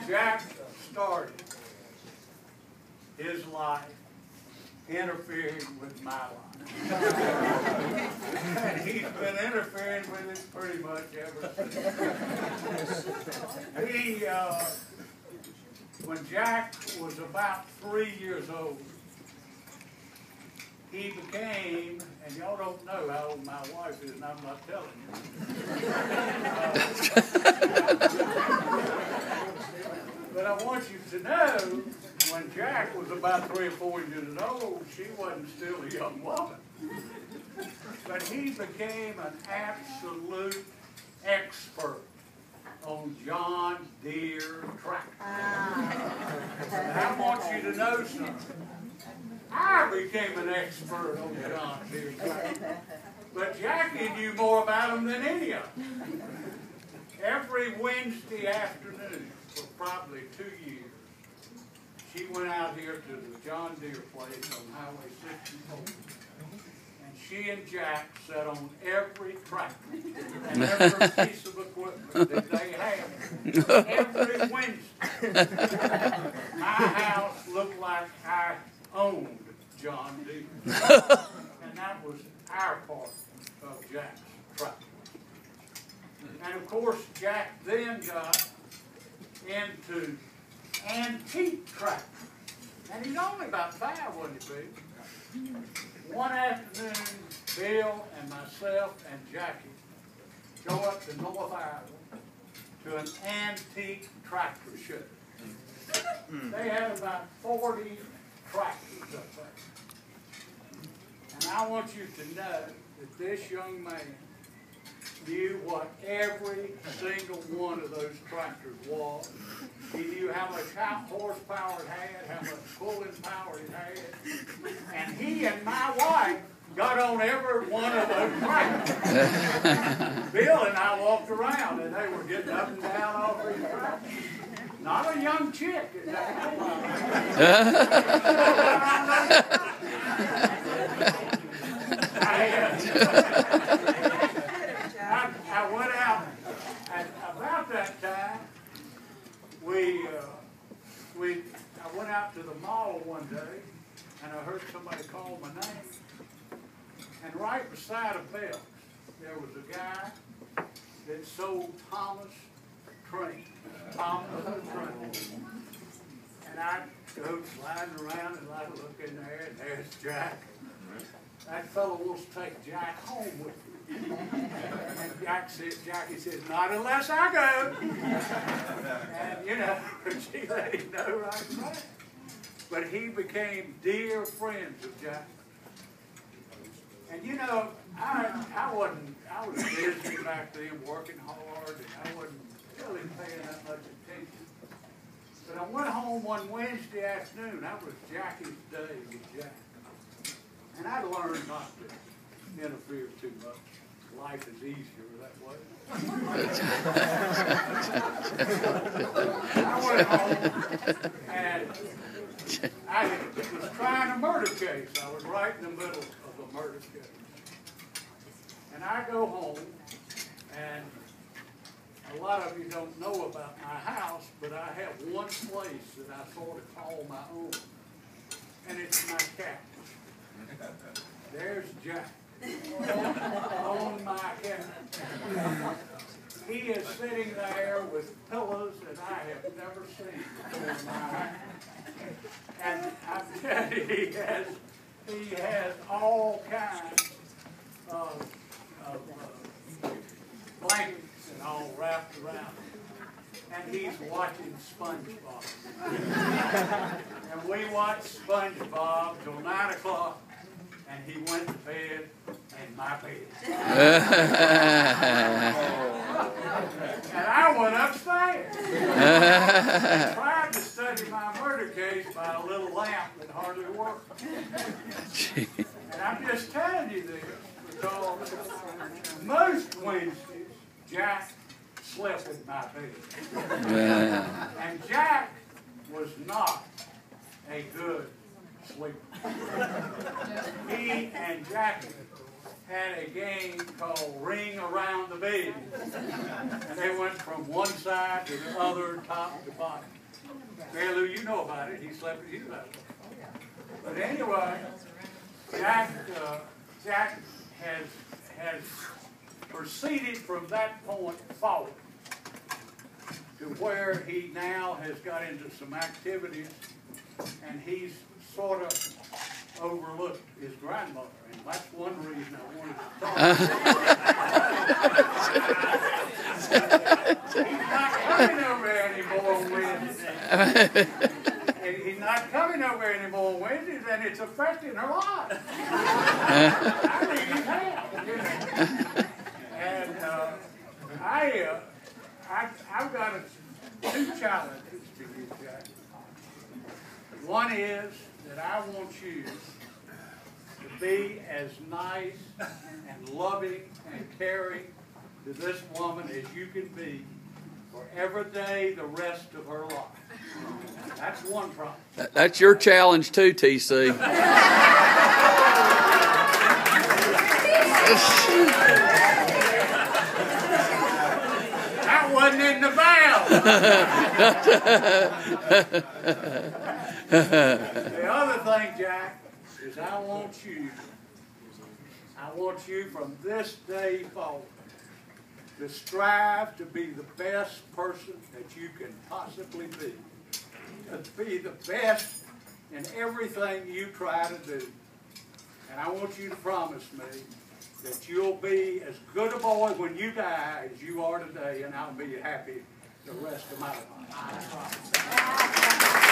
Jack started his life interfering with my life. And he's been interfering with it pretty much ever since. When Jack was about 3 years old, he became, and y'all don't know how old my wife is, and I'm not telling you. But I want you to know, when Jack was about 3 or 4 years old, she wasn't still a young woman. But he became an absolute expert on John Deere tractors. And I want you to know something. I became an expert on John Deere tractors. But Jackie knew more about them than any of them. Every Wednesday afternoon for probably 2 years, she went out here to the John Deere place on Highway 64. And she and Jack sat on every tractor and every piece of equipment that they had. Every Wednesday. My house looked like I owned John Deere. And that was our part of Jack's tractor. And of course, Jack then got into antique tractors. And he's only about 5, wasn't he, Pete? One afternoon, Bill and myself and Jackie go up to North Ireland to an antique tractor show. They had about 40 tractors up there. And I want you to know that this young man knew what every single one of those tractors was. He knew how much horsepower it had, how much pulling power it had. And he and my wife got on every one of those tractors. Bill and I walked around and they were getting up and down off these tractors. Not a young chick. I went out, and about that time, I went out to the mall one day, and I heard somebody call my name. And right beside a belt, there was a guy that sold Thomas Train. And I go sliding around and I look in there, and there's Jack. That fellow wants to take Jack home with him. And Jackie says, not unless I go. And, you know, she let him know right away. But he became dear friends of Jack. And, you know, I was busy back then working hard, and I wasn't really paying that much attention. But I went home one Wednesday afternoon. That was Jackie's day with Jack. And I learned not to interfere too much. Life is easier that way. I went home and I was trying a murder case. I was right in the middle of a murder case. And I go home, and a lot of you don't know about my house, but I have one place that I sort of call my own. And it's my cat. There's Jack on my cat. He is sitting there with pillows that I have never seen before in my house. And I'm telling you, he has all kinds of blankets and all wrapped around him. And he's watching SpongeBob. And we watched SpongeBob till 9 o'clock. And he went to bed in my bed. And I went upstairs. And tried to study my murder case by a little lamp that hardly worked. And I'm just telling you this because most Wednesdays, Jack slept in my bed. And Jack was not a good sleeper. He and Jackie had a game called Ring Around the Bed. And they went from one side to the other, top to bottom. Mary Lou, you know about it. He slept with you about it. But anyway, Jack has proceeded from that point forward to where he now has got into some activities, and he's sort of overlooked his grandmother, and that's one reason I wanted to talk. He's not coming over anymore Wednesdays. He's not coming over anymore Wednesdays, and it's affecting her life. I mean, it has. And I've got two challenges to you, Jack. One is that I want you to be as nice and loving and caring to this woman as you can be for every day the rest of her life. That's one problem. That's your challenge too, TC. That wasn't in the vow. The other thing, Jack, is I want you from this day forward to strive to be the best person that you can possibly be. To be the best in everything you try to do. And I want you to promise me that you'll be as good a boy when you die as you are today, and I'll be happy the rest of my life. I promise.